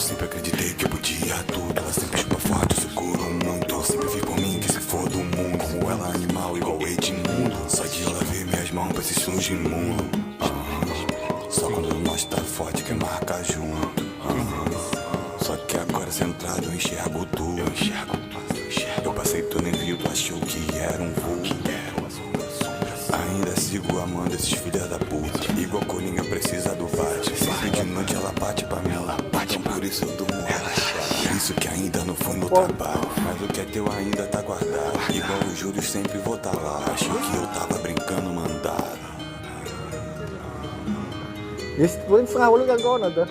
sempre acreditei que eu podia tudo. Ela sempre chupa forte, eu seguro muito. Ela sempre vi por mim que se for do mundo. Como ela animal igual Edmundo. Só de ela ver minhas mãos pra esses sujos imundo. Só quando nós tá forte que marca junto. Só que agora centrado eu enxergo tudo. Eu passei tudo em vivo, achou que era um voo. Ainda sigo amando esses filhos da puta. Igual Coringa precisa do bate. Sempre de noite ela bate pra mim. Então por isso eu durmo relaxado. Por isso que ainda não fui no trabalho. Mas o que é teu ainda tá guardado. Igual o Júlio sempre vou tá lá. Achou que eu tava brincando mandado. Yes, boleh serah dulu kan kau nak tu.